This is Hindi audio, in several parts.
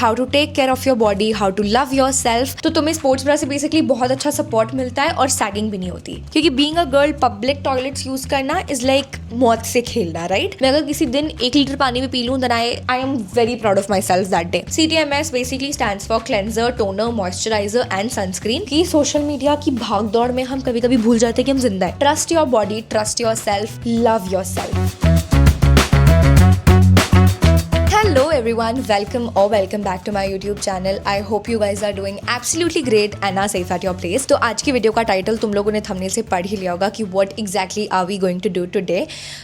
How to take care of your body, how to love yourself. तो तुम्हें स्पोर्ट्स ब्रा से बेसिकली बहुत अच्छा सपोर्ट मिलता है और सैगिंग भी नहीं होती, क्योंकि being a girl public toilets use करना इज लाइक मौत से खेलना, राइट। मैं अगर किसी दिन 1 लीटर पानी भी पी लूं then I am very proud of myself that day. CTMS basically stands for cleanser, toner, moisturiser and sunscreen. की सोशल मीडिया की भाग दौड़ में हम कभी कभी भूल जाते हैं कि हम जिंदा है। Trust your body, trust your self, love your self. Hello everyone, welcome back to my YouTube channel. I hope you guys are doing absolutely great and are safe at your place. तो आज की वीडियो का टाइटल तुम लोगों ने थंबनेल से पढ़ ही लिया होगा कि what exactly are we going to do today.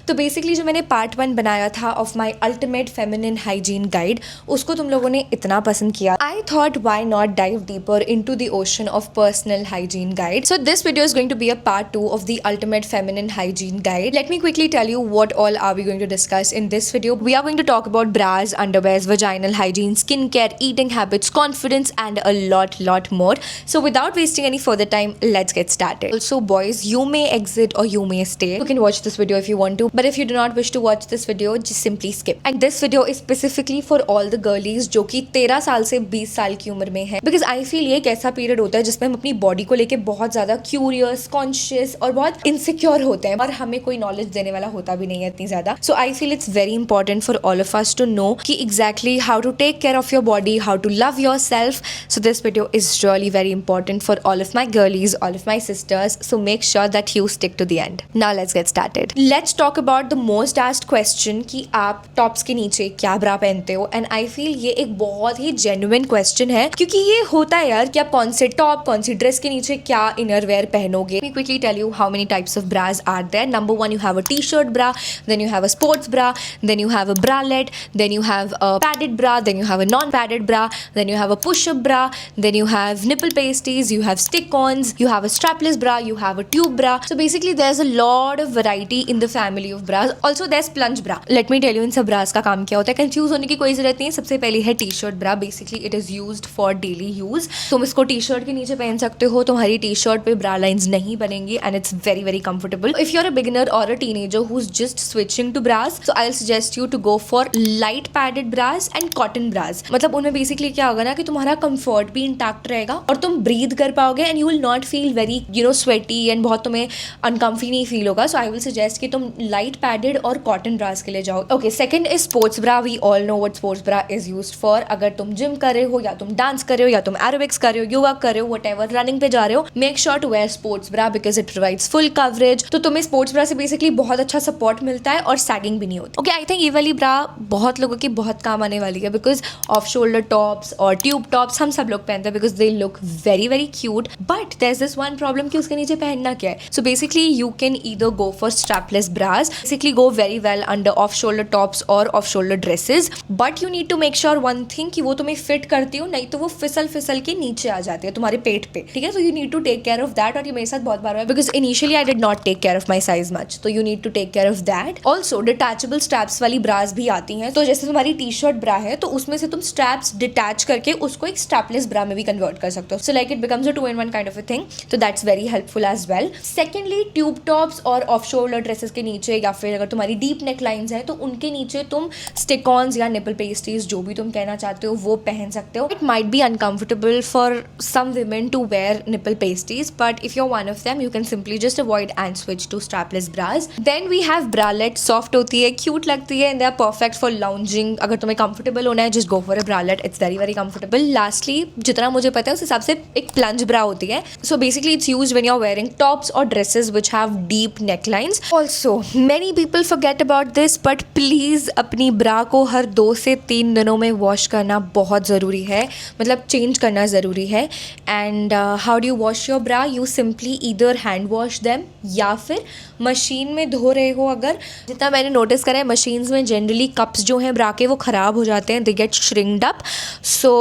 तो बेसिकली जो मैंने पार्ट 1 बनाया था of my ultimate feminine hygiene guide, उसको तुम लोगों ने इतना पसंद किया. I thought why not dive deeper into the ocean of personal hygiene guide. So this video is going to be a part 2 of the ultimate feminine hygiene guide. Let me quickly tell you what all are we going to discuss in this video. We are going to talk about bras, underwears, vaginal hygiene, skincare, eating habits, confidence and a lot more. So without wasting any further time, let's get started. Also boys, you may exit or you may stay. You can watch this video if you want to, but if you do not wish to watch this video, just simply skip. And this video is specifically for all the girlies जो कि 13 साल से 20 साल की उम्र में है, because I feel ये एक ऐसा पीरियड होता है जिसमें हम अपनी बॉडी को लेके बहुत ज्यादा क्यूरियस, कॉन्शियस और बहुत इनसिक्योर होते हैं और हमें कोई नॉलेज देने वाला होता भी नहीं है इतनी ज्यादा. So I feel it's very important for all of us to know कि exactly how to take care of your body, how to love yourself. So this video is really very important for all of my girlies, all of my sisters. So make sure that you stick to the end. Now let's get started. Let's talk about the most asked question कि आप टॉप्स के नीचे क्या ब्रा पहनते हो. And I feel ये एक बहुत ही genuine question है, क्योंकि ये होता है यार कि आप कौन से टॉप, कौन सी ड्रेस के नीचे क्या इनर वेयर पहनोगे. Let me quickly tell you how many types of bras are there. Number 1, you have a t-shirt bra, then you have a sports bra, then you have a bralette, then you have a padded bra, then you have a non-padded bra, then you have a push-up bra, then you have nipple pasties, you have stick-ons, you have a strapless bra, you have a tube bra. So basically there's a lot of variety in the family of bras. Also there's plunge bra. Let me tell you इन सब bras का काम क्या होता है. कंफ्यूज होने की कोई जरूरत नहीं है. सबसे पहले है t-shirt bra. Basically it is used for daily use. तुम इसको t-shirt के नीचे पहन सकते हो, तुम्हारी t-shirt पे bra lines नहीं बनेंगी and it's very comfortable. If you're a beginner or a teenager who's just switching to bras, so I'll suggest you to go for light padded bras and cotton bras. मतलब उनमें बेसिकली क्या होगा ना कि तुम्हारा कंफर्ट भी इंटैक्ट रहेगा और तुम ब्रीथ कर पाओगे and you will not feel very sweaty and बहुत तुम्हें अनकम्फी नहीं फील होगा. सो आई विल सजेस्ट कि तुम लाइट पैडेड और कॉटन ब्रास के लिए जाओ. Okay, second is sports bra. We all know what sports bra is used for. अगर तुम जिम कर रहे हो या तुम डांस कर रहे हो या तुम एरोबिक्स कर रहे हो, योगा कर रहे हो, व्हाटएवर, रनिंग पे जा रहे हो, make sure to wear sports bra because it provides full coverage. तो तुम्हें स्पोर्ट्स ब्रा से बेसिकली बहुत अच्छा सपोर्ट मिलता है और सैगिंग भी नहीं होती. ओके, आई थिंक ये वाली ब्रा बहुत लोगों की बहुत काम आने वाली है बिकॉज ऑफ शोल्डर टॉप्स और ट्यूब टॉप्स हम सब लोग पहनते हैं because they look very cute. But there is this one problem कि उसके नीचे पहनना क्या है. So basically you can either go for strapless bras. Basically go very well under off shoulder tops और off shoulder dresses. But you need to make sure one thing कि वो तुम्हें फिट करती हो, नहीं तो वो फिसल के नीचे आ जाती है तुम्हारे पेट पे. ठीक है, so you need to take care of that. और ये मेरे साथ बहुत बार हुआ है because initially I did not take care of my size much. तो you need to take care of that. Also detachable straps वाली ब्रास भी आती हैं. तो जैसे तुम्हारी टी शर्ट ब्रा है तो उसमें से तुम स्ट्रैप्स डिटैच करके उसको एक स्ट्रैपलेस ब्रा में भी कन्वर्ट कर सकते हो. So like it becomes a 2-in-1 kind of a thing. तो that's very helpful as well. Secondly, tube tops और ऑफ शोल्डर ड्रेसेस के नीचे या फिर अगर तुम्हारी डीप नेक लाइन्स है तो उनके नीचे तुम स्टिक-ऑन्स या निपल पेस्टीज जो भी तुम कहना चाहते हो वो पहन सकते हो. It might be uncomfortable for some women to wear nipple pasties, but if you're one of them you can simply just avoid and switch to strapless bras. Then we have bralette. soft होती है, cute लगती है and they are perfect for lounging. अगर तुम्हें comfortable होना है just go for a bralette. It's very comfortable. Lastly, जितना मुझे पता है उस हिसाब से एक plunge bra होती है. So basically it's used when you're wearing tops or dresses which have deep necklines. Also many people forget about this, but please अपनी bra को हर 2 से 3 दिनों में wash करना बहुत ज़रूरी है, मतलब change करना ज़रूरी है. And how do you wash your bra? You simply either hand wash them या फिर मशीन में धो रहे हो. अगर जितना मैंने नोटिस करा है मशीन्स में जनरली कप्स जो हैं ब्रा के वो ख़राब हो जाते हैं, they get shrinked up. So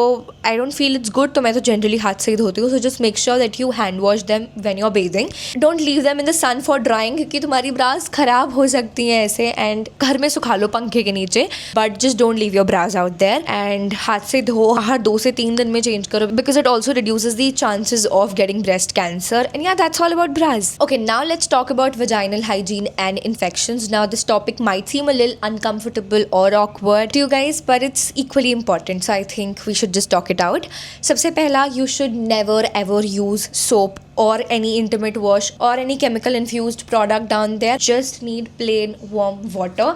I don't feel it's good. तो मैं तो जनरली हाथ से ही धोती हूँ. So just make sure that you hand wash them when you are bathing. Don't leave them in the sun for drying, क्योंकि तुम्हारी ब्रास ख़राब हो सकती हैं ऐसे. एंड घर में सुखा लो पंखे के नीचे, but just don't leave your bras out there. And हाथ से धो, हर 2 से 3 दिन में चेंज करो because it also reduces the chances of getting breast cancer. And yeah, that's all about bras. Okay, now let's talk about vaginal hygiene and infections. Now this topic might seem a little uncomfortable or awkward to you guys, but it's equally important, so I think we should just talk it out. सबसे पहला, you should never ever use soap or any intimate wash or any chemical infused product down there. Just need plain warm water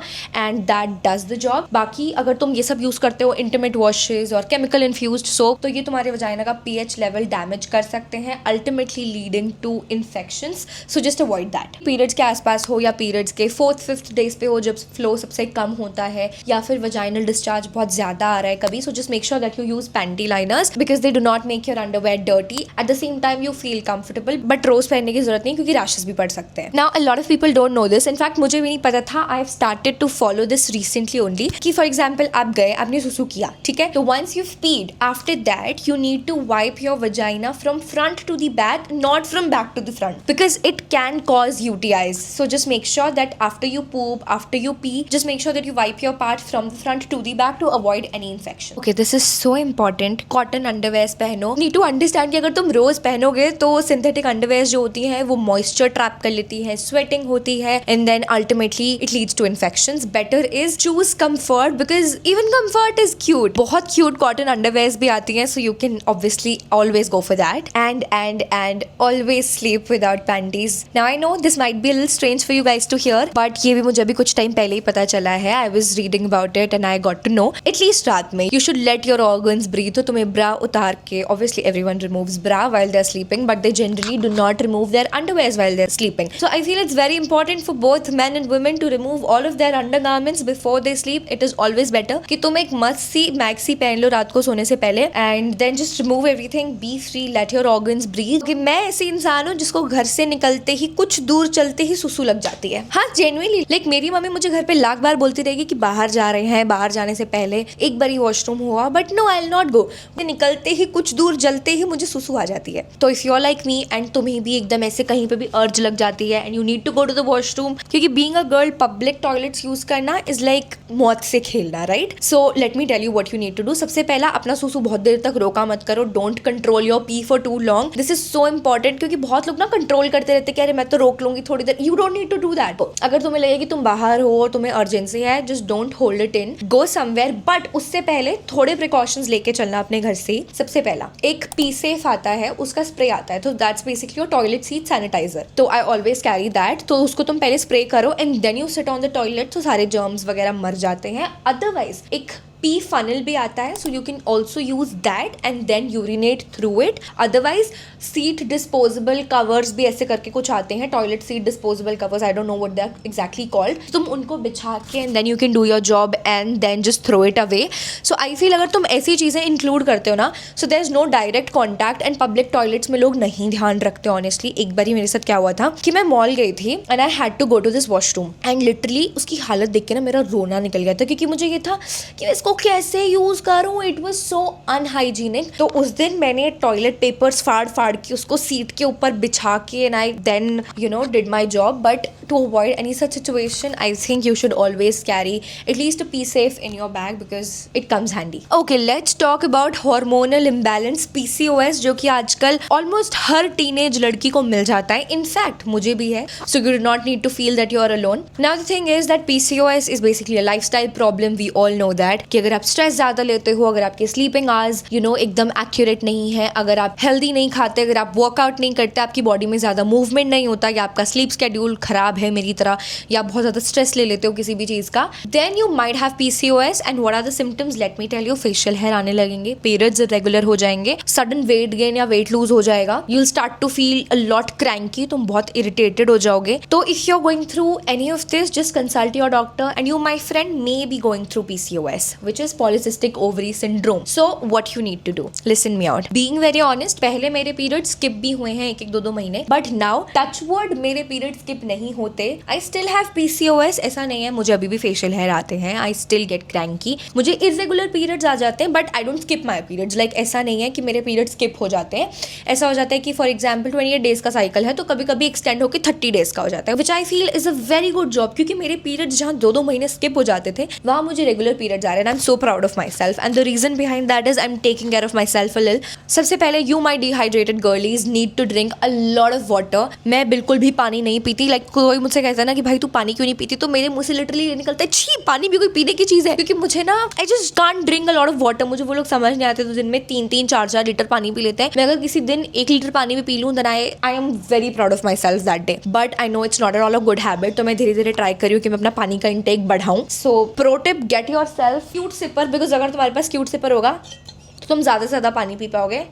and that does the job. बाकी अगर तुम ये सब यूज करते हो, intimate washes और chemical infused soap, तो ये तुम्हारे वजाइना का pH level damage कर सकते हैं, ultimately leading to infections. So just avoid that. Periods के आसपास हो या periods के 4th 5th days पे हो, जब flow सबसे कम होता है या फिर vaginal discharge बहुत ज़्यादा आ रहा है कभी, so just make sure that you use panty liners because they do not make your underwear dirty. At the same time you feel comfortable, but रोज पहनने की जरूरत नहीं क्योंकि रैशेस भी पड़ सकते हैं. Now a lot of people don't know this. In fact मुझे भी नहीं पता था. I have started to follow this recently only कि फॉर एग्जांपल आप गए, आपने सुसु किया, ठीक है, तो once you peed, after that you need to wipe your vagina from front to the back, not from back to the front, because it can cause UTIs. So just make sure that after you poop, after you pee, just make sure that you wipe your part from the front to the back to avoid any infection. Okay, this is so important. Cotton underwears पहनो. Need to understand कि अगर तुम रोज पहनोगे तो सिंथेटिक अंडरवेयर्स जो होती हैं वो मॉइस्चर ट्रैप कर लेती हैं, स्वेटिंग होती है and then ultimately it leads to infections. Better is choose comfort because even comfort is cute. बहुत क्यूट कॉटन अंडरवेयर्स भी आती हैं, so you can obviously always go for that. And always sleep without panties. Now I know this might be a little strange for you guys to hear, but ये भी मुझे अभी कुछ टाइम पहले ही पता चला है. I was reading about it and I got to know at least रात में you should let your organs breathe. तो तुम्हें ब्रा उतार के, obviously everyone removes bra while they are sleeping, but they generally do not remove their underwears while they're sleeping. So I feel it's very important for both men and women to remove all of their undergarments before they sleep. It is always better कि तुम एक मस्त सी मैक्सी पहन लो रात को सोने से पहले and then just remove everything, be free, let your organs breathe. कि मैं ऐसी इंसान हूँ जिसको घर से निकलते ही कुछ दूर चलते ही सुसु लग जाती है. हाँ, जेन्युइनली. लाइक मेरी मम्मी मुझे घर पे लाख बार बोलती रहेगी कि बाहर जा रहे हैं, बाहर जाने से पहले एक बार ही वॉशरूम हुआ, but no, I will not go. निकलते ही कुछ दूर चलते ही मुझे सुसु आ जाती है. तो if you are like me and तुम्हें भी एकदम ऐसे कहीं पे भी अर्ज लग जाती है and you need to go to the washroom, क्योंकि being a girl public toilets use करना इज लाइक मौत से खेलना, right? So let me tell you what you need to do. सबसे पहला, अपना सुसु बहुत देर तक रोका मत करो. Don't control your pee for too long. This is so important क्योंकि बहुत लोग ना कंट्रोल करते रहते कि अरे मैं तो रोक लूंगी थोड़ी देर. You don't need to do that. अगर तुम्हें लगे कि तुम बाहर हो और तुम्हें अर्जेंसी है, just don't hold it in, go somewhere. But उससे पहले थोड़े प्रिकॉशंस लेके चलना अपने घर से. सबसे पहला, एक पी सेफ आता है, उसका स्प्रे आता है, तो that's basically your toilet seat sanitiser. तो आई ऑलवेज कैरी दैट. तो उसको तुम पहले स्प्रे करो and then you sit on the toilet, तो सारे जर्म्स वगैरह मर जाते हैं. अदरवाइज एक पी फनल भी आता है, so you can also use that and then urinate through it. Otherwise seat disposable covers भी ऐसे करके कुछ आते हैं, toilet seat disposable covers, I don't know what they are exactly called. तुम उनको बिछा के and then you can do your job and then just throw it away. So I feel अगर तुम ऐसी चीज़ें इंक्लूड करते हो ना, so there is no direct contact. And public toilets में लोग नहीं ध्यान रखते ऑनेस्टली. एक बार ही मेरे साथ क्या हुआ था कि मैं मॉल गई थी and I had to go to this washroom and literally उसकी हालत देख के ना मेरा रोना निकल गया था, क्योंकि मुझे ये था कि मैं इसको कैसे यूज करूं. It was so unhygienic. तो उस दिन मैंने टॉयलेट पेपर्स फाड़ के उसको सीट के ऊपर बिछा के and I then you know did my job. But to avoid any such situation, I think you should always carry at least a Pee Safe in your bag because it comes handy. Okay, let's talk about hormonal imbalance, PCOS, जो कि आजकल ऑलमोस्ट हर टीनेज लड़की को मिल जाता है. इनफैक्ट मुझे भी है, so you do not need to feel that you are alone. Now the thing is that PCOS is basically a lifestyle problem. We all know that कि अगर आप स्ट्रेस ज्यादा लेते हो, अगर आपके स्लीपिंग आवर्स एकदम एक्यूरेट नहीं है, अगर आप हेल्दी नहीं खाते, अगर आप वर्कआउट नहीं करते, आपकी बॉडी में ज्यादा मूवमेंट नहीं होता, या आपका स्लीप शेड्यूल खराब है मेरी तरह, या बहुत ज्यादा स्ट्रेस ले लेते हो किसी भी चीज का, then you might have PCOS. And what are the symptoms? Let me tell you. Facial hair आने लगेंगे, पीरियड्स इरेगुलर हो जाएंगे, सडन वेट गेन या वेट लूज हो जाएगा, you will start to feel a lot cranky, तुम बहुत इरिटेटेड हो जाओगे. तो if you are going through any of this, just consult your doctor. And you my friend may be going through PCOS, which is polycystic ovary syndrome. So what you need to do, listen me out. Being very honest, पहले मेरे पीरियड स्किप भी हुए हैं 1-2 महीने, बट नाउ टच वर्ड मेरे पीरियड स्किप नहीं होते. I still have PCOS. ऐसा नहीं है, मुझे अभी भी फेशियल हेयर आते हैं, आई स्टिल गेट क्रैंकी, मुझे इरेगुलर पीरियड्स आ जाते हैं, but I don't skip my periods. Like ऐसा नहीं है कि मेरे पीरियड स्किप हो जाते हैं. ऐसा हो जाता है कि फॉर एग्जाम्पल 28 डेज का साइकिल है, तो कभी कभी एक्सटेंड होकर 30 डेज का हो जाता है, which I feel is a very good job. क्योंकि मेरे पीरियड्स जहाँ 2-2 महीने स्किप हो जाते थे, वहाँ मुझे रेगुलर पीरियड्स आ रहे हैं. I am so proud of myself and the reason behind that is I'm taking care of myself a little. सबसे पहले you my dehydrated girlies need to drink a lot of water. मैं बिल्कुल भी पानी नहीं पीती. लाइक कोई मुझसे कहता है ना कि भाई तू पानी क्यों नहीं पीती, तो मेरे मुंह से लिटरली ये निकलता है छी पानी भी कोई पीने की चीज़ है, क्योंकि मुझे ना I just can't drink a lot of water. मुझे वो लोग समझ नहीं आते तो दिन में 3-3 4-4 लीटर पानी पी लेते हैं. मैं अगर किसी दिन 1 लीटर पानी भी पी लूँ then I am very proud of myself that day. But I know it's not at all a good habit. तो मैं धीरे धीरे ट्राई कर रही हूँ कि मैं अपना पानी का इंटेक बढ़ाऊँ. So pro tip, get yourself cute sipper because अगर तुम्हारे पास क्यूट सिपर होगा तो तुम ज़्यादा से ज़्यादा पानी पी पाओगे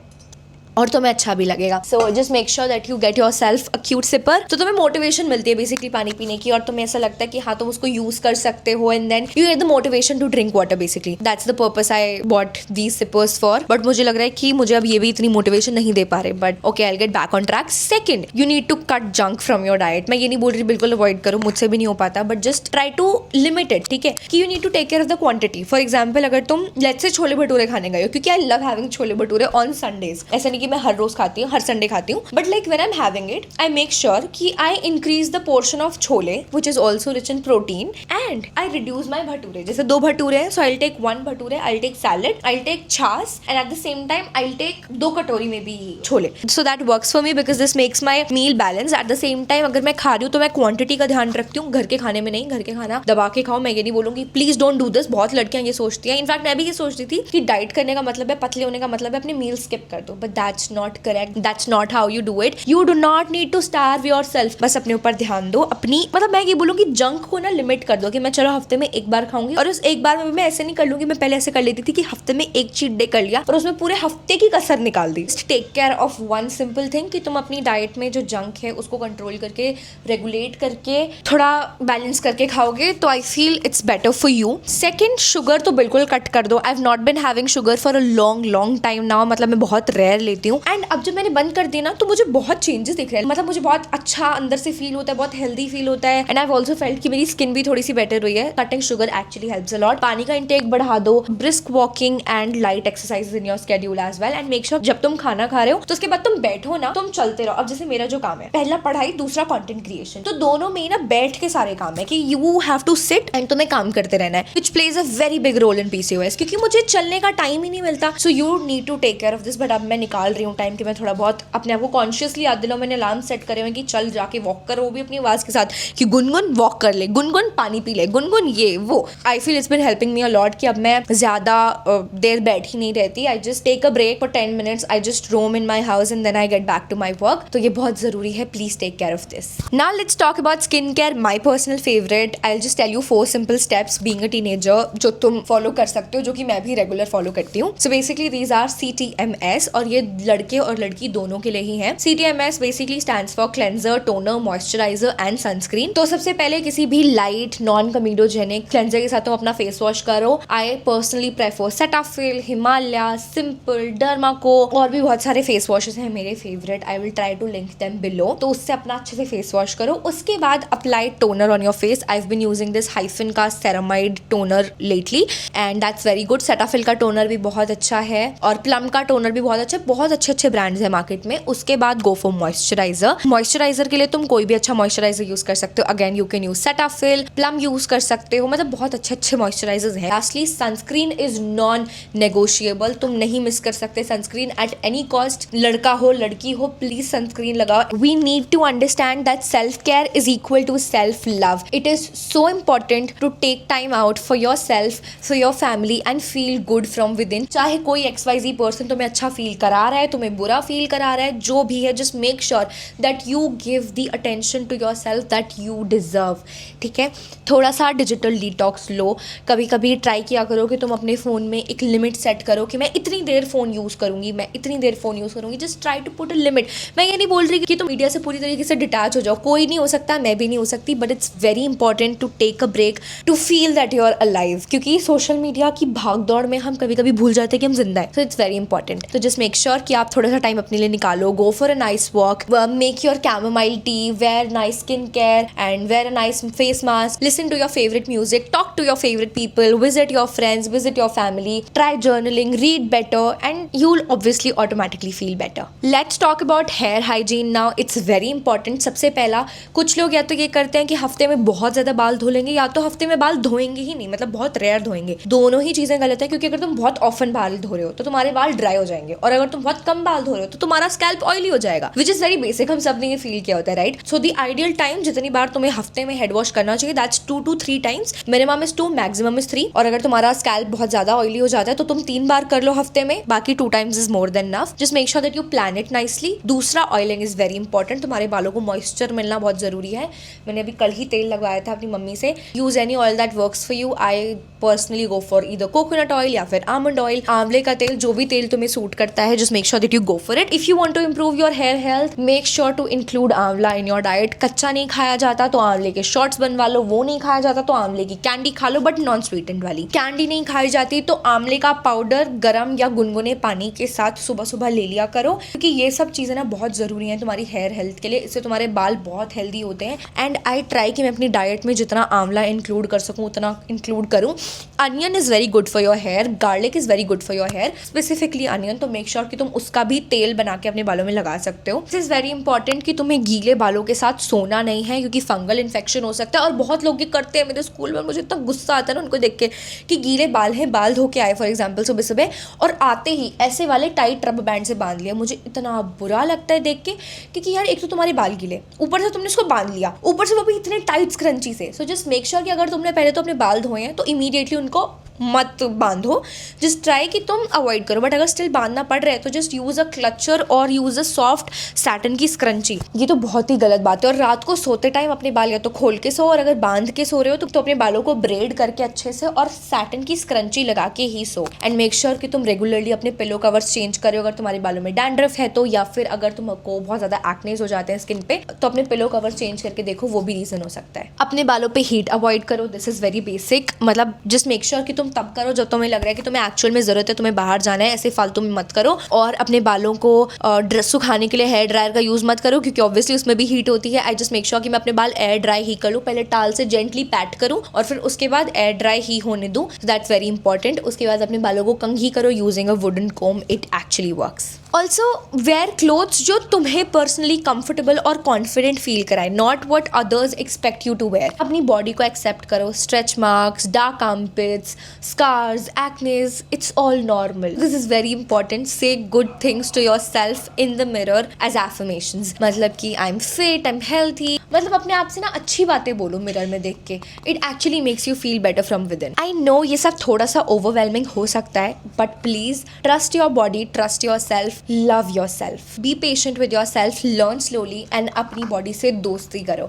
और तुम्हें अच्छा भी लगेगा. सो just make sure that you get your self a cute sipper. तो तुम्हें मोटिवेशन मिलती है बेसिकली पानी पीने की और तुम्हें ऐसा लगता है कि हाँ तुम उसको यूज कर सकते हो and then you get the motivation to drink water. Basically that's the purpose I bought these sippers for. But मुझे लग रहा है कि मुझे अब ये भी इतनी मोटिवेशन नहीं दे पा रहे. But okay I will get back on track. Second, you need to cut junk from your diet. मैं ये नहीं बोल रही बिल्कुल अवॉइड करो, मुझसे भी नहीं हो पाता, but just try to limit it. ठीक है कि you need to take care of the quantity. For example अगर तुम लेट्स से छोले भटूरे खाने गए हो, क्योंकि I love having chole bhature on Sundays. ऐसा नहीं कि मैं हर रोज खाती हूँ, हर संडे खाती हूँ, but like when I am having it I make sure कि I increase the portion of chole which is also rich in protein and I reduce my bhature. जैसे 2 भटूरे हैं so I will take 1 bhature, I will take salad, I will take chaach and at the same time I will take 2 कटोरी में भी chole. So that works for me because this makes my meal balance. At the same time अगर मैं खा रही हूँ तो मैं क्वांटिटी का ध्यान रखती हूँ, घर के खाने में नहीं. घर के खाना दबा के खाओ. मैं ये नहीं बोलूंगी प्लीज डोंट डू दिस, बहुत लड़कियां ये सोचती हैं. इनफैक्ट मैं भी ये सोचती थी कि डाइट करने का मतलब है, पतले होने का मतलब है अपने मील स्किप कर दो, but that's not correct. That's not how you do it. You do not need to starve yourself. बस अपने ऊपर ध्यान दो. अपनी मतलब मैं ये बोलूँगी जंक को ना लिमिट कर दो कि मैं चलो हफ्ते में एक बार खाऊंगी और उस एक बार में मैं ऐसे नहीं कर लूंगी. मैं पहले ऐसे कर लेती थी कि हफ्ते में एक चीट डे कर लिया और उसमें पूरे हफ्ते की कसर निकाल दी. Take care of one simple thing कि तुम अपनी डाइट में जो जंक है उसको कंट्रोल करके रेगुलेट करके थोड़ा बैलेंस करके खाओगे तो आई feel it's better for you. Second, sugar तो बिल्कुल कट कर दो. I have not been having sugar for a long time now. मतलब मैं बहुत रेयर लेती हूँ एंड अब जब मैंने बंद कर दी ना तो मुझे बहुत चेंजेस दिख रहे हैं. मतलब मुझे बहुत अच्छा अंदर से फील होता है, बहुत हेल्दी फील होता है and I have also felt कि मेरी स्किन भी थोड़ी सी बेटर हुई है. Cutting sugar actually helps a lot. पानी का इंटेक बढ़ा दो. Brisk walking and light exercise in your schedule as well and make sure जब तुम खाना खा रहे हो तो उसके बाद तुम बैठो ना, तुम चलते रहो. अब जैसे मेरा जो काम है, पहला पढ़ाई, दूसरा कंटेंट क्रिएशन, तो दोनों में ना बैठ के सारे काम है कि you have to sit and तुम्हें काम करते रहना है, which plays a very big role in PCOS क्योंकि मुझे चलने का टाइम ही नहीं मिलता. So you need to take care of this. But अब मैं निकाल रही हूँ टाइम कि मैं थोड़ा बहुत अपने आप को कॉन्शियसली याद दिलाऊं. मैंने अलार्म सेट करे हुए कि चल जाके वॉक करो, वो भी अपनी आवाज के साथ कि गुनगुन वॉक कर ले, गुनगुन पानी पी ले, गुनगुन ये वो. I feel it's been helping me a lot कि अब मैं ज्यादा देर बैठी नहीं रहती. I just take a break for 10 minutes. I just roam in my house and then I get back to my work. तो ये बहुत जरूरी है. Please take care of this. Now let's talk about skin care, my personal favourite. I will just tell you 4 simple steps being a teenager जो तुम फॉलो कर सकते हो, जो कि मैं भी रेगुलर फॉलो करती हूँ. So basically these are CTMS और ये लड़के और लड़की दोनों के लिए ही है. CTMS basically stands for cleanser, toner, moisturiser and sunscreen. तो सबसे पहले किसी भी लाइट नॉन कमीडोजेनिक क्लेंजर के साथ तुम अपना फेस वॉश करो. I personally prefer Cetaphil, Himalaya, simple, Dermaco और भी बहुत सारे फेस वॉशेस हैं मेरे favourite. I will try to link them below. तो उससे अपना अच्छे से फेस वॉश करो. उसके बाद apply toner on your face. I have been using this Hyphen का ceramide toner lately and that's very good. Cetaphil का टोनर भी बहुत अच्छा है और प्लम का टोनर भी बहुत अच्छा है. बहुत अच्छे ब्रांड्स है मार्केट में. उसके बाद गो फॉर मॉइस्चराइजर. मॉइस्चराइजर के लिए तुम कोई भी अच्छा मॉइस्चराइजर यूज कर सकते हो. Again you can use Cetaphil, plum use कर सकते हो. मतलब बहुत अच्छे मॉइस्चराइजर्स हैं. Lastly sunscreen is non negotiable. तुम नहीं मिस कर सकते सनस्क्रीन एट एनी कॉस्ट. लड़का हो लड़की हो प्लीज सनस्क्रीन लगाओ. We need to understand that self care is equal to self love. It is so important to take time out for yourself, for your family and feel good from within. चाहे कोई XYZ पर्सन तुम्हें अच्छा फील करा रहा है, तुम्हें बुरा फील करा रहा है, जो भी है, just make sure that you give the attention to yourself that you deserve. ठीक है, थोड़ा सा डिजिटल डिटॉक्स लो. कभी कभी ट्राई किया करो कि तुम अपने फ़ोन में एक लिमिट सेट करो कि मैं इतनी देर फ़ोन यूज़ करूँगी, मैं इतनी देर फ़ोन यूज़ करूँगी. Just try to put a limit. मैं ये नहीं बोल रही कि तुम मीडिया से पूरी तरीके से डिटैच हो जाओ. कोई नहीं हो सकता, मैं भी नहीं हो सकती, but it's very important to take a break to feel that you are alive. क्योंकि सोशल मीडिया की भाग दौड़ में हम कभी कभी भूल जाते हैं कि हम जिंदा है. So it's very important. तो जस्ट मेक श्योर कि आप थोड़ा सा टाइम अपने लिए निकालो, go for a nice walk, make your chamomile tea, wear nice skin care and wear a nice face mask, listen to your favourite music, talk to your favourite people, visit your friends, visit your family, try journaling, read better and you will obviously automatically feel better. Let's talk about hair hygiene now. It's very important. सबसे पहला, कुछ लोग या तो ये करते हैं कि हफ्ते में बहुत ज्यादा बाल धो लेंगे या तो हफ्ते में बाल धोएंगे ही नहीं, मतलब बहुत रेयर धोएंगे. दोनों ही चीजें गलत है, क्योंकि अगर तुम बहुत ऑफन बाल धो रहे हो तो तुम्हारे बाल ड्राई हो जाएंगे, और अगर तुम बहुत कम बाल धो रहे हो तो तुम्हारा स्कैल्प ऑयली हो जाएगा, विच इज वेरी बेसिक. हम सब ने ये फील किया होता है, right? So the ideal time जितनी बार तुम्हें हफ्ते में हेड वॉश करना चाहिए, that's 2 to 3 times. Minimum is 2, maximum is 3. और अगर तुम्हारा स्कैल्प बहुत ज्यादा ऑयली हो जाता है तो तुम 3 बार कर लो हफ्ते में, बाकी 2 times is more than enough. Just make sure that you plan it nicely. दूसरा, ऑयलिंग इज वेरी इंपॉर्टेंट. तुम्हारे बालों को मॉइस्चर मिलना बहुत जरूरी है. मैंने अभी कल ही तेल लगवाया था अपनी मम्मी से. Use any oil that works for you. I personally go for either coconut oil या फिर आमंड ऑयल, आंवले का तेल, जो भी तेल तुम्हें सूट करता है. Just make sure that you go for it. If you want to improve your hair health, make sure to include amla in your diet. कच्चा नहीं खाया जाता तो आंवले के शॉर्ट्स बनवा लो. वो नहीं खाया जाता तो आंवले की कैंडी खा लो, बट नॉन स्वीटेंड वाली. कैंडी नहीं खाई जाती तो आंवले का पाउडर गर्म या गुनगुने पानी के साथ सुबह सुबह ले लिया करो, क्योंकि ये सब चीजें ना बहुत जरूरी हैं तुम्हारी हेयर हेल्थ के लिए. इससे तुम्हारे बाल बहुत हेल्दी होते हैं. एंड आई ट्राई कि मैं अपनी डाइट में जितना आंवला इंक्लूड कर सकूं उतना इंक्लूड करूं. Onion is very good for your hair. Garlic is very good for your hair, specifically onion. तो मेक श्योर कि तुम उसका भी तेल बना के अपने बालों में लगा सकते हो. दिस इज वेरी इंपॉर्टेंट कि तुम्हें गीले बालों के साथ सोना नहीं है, क्योंकि फंगल इन्फेक्शन हो सकता है. और बहुत लोग ये करते हैं. मेरे स्कूल में मुझे इतना गुस्सा आता है ना उनको देख के, कि गीले बाल हैं, बाल धो के आए फॉर एग्जाम्पल सुबह सुबह, और आते ही ऐसे वाले टाइट रबर बैंड से बांध लिया. मुझे इतना बुरा लगता है देख के, क्योंकि यार एक तो तुम्हारे बाल गीले, ऊपर से तुमने इसको बांध लिया, ऊपर से वो भी इतने टाइट स्क्रंची से. सो जस्ट मेक श्योर कि अगर तुमने पहले तो अपने बाल धोए हैं तो इमीडिएटली उनको मत बांधो. जस्ट ट्राई कि तुम अवॉइड करो. बट अगर स्टिल बांधना पड़ रहा है तो जस्ट यूज अ क्लचर और यूज अ सॉफ्ट सैटन की स्क्रंची. ये तो बहुत ही गलत बात है. और रात को सोते टाइम अपने बाल या तो खोल के सो, और अगर बांध के सो रहे हो तो अपने बालों को ब्रेड करके अच्छे से और सैटन की स्क्रंची लगा के ही सो. एंड मेक श्योर कि तुम रेगुलरली अपने पिलो कवर्स चेंज करो अगर तुम्हारे बालों में डैंड्रफ है तो, या फिर अगर तुमको बहुत ज्यादा एक्नेस हो जाते हैं स्किन पे तो अपने पिलो कवर्स चेंज करके देखो, वो भी रीजन हो सकता है. अपने बालों पे हीट अवॉइड करो. This is very basic. मतलब जस्ट मेक श्योर कि तुम तब करो जब तुम्हें लग रहा है कि तुम्हें एक्चुअल में जरूरत है, तुम्हें बाहर जाना है. ऐसे फालतू में मत करो. और अपने बालों को ड्रेस सुखाने के लिए हेयर ड्रायर का यूज मत करो, क्योंकि ऑब्वियसली उसमें भी हीट होती है. आई जस्ट मेक श्योर कि मैं अपने बाल एयर ड्राई ही करूँ. पहले टाल से जेंटली पैट करूँ और फिर उसके बाद एयर ड्राई ही होने दूँ. That's very important. उसके बाद अपने बालों को कंघी करो using a wooden comb. It actually works. Also wear clothes जो तुम्हें पर्सनली कंफर्टेबल और कॉन्फिडेंट फील कराए, not what others expect you to wear. अपनी बॉडी को एक्सेप्ट करो. Stretch marks, dark armpits, scars, acnes, it's all normal. This is very important. Say good things to yourself in the mirror as affirmations. मतलब कि I am fit, I am healthy. मतलब अपने आप से ना अच्छी बातें बोलो मिरर में देख के. It actually makes you feel better from with in. I know ये सब थोड़ा सा ओवरवेलमिंग हो सकता है, but please trust your body, trust your self. Love yourself. Be patient with yourself. Learn slowly and अपनी body से दोस्ती करो.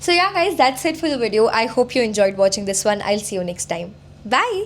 So yeah guys, that's it for the video. I hope you enjoyed watching this one. I'll see you next time. Bye.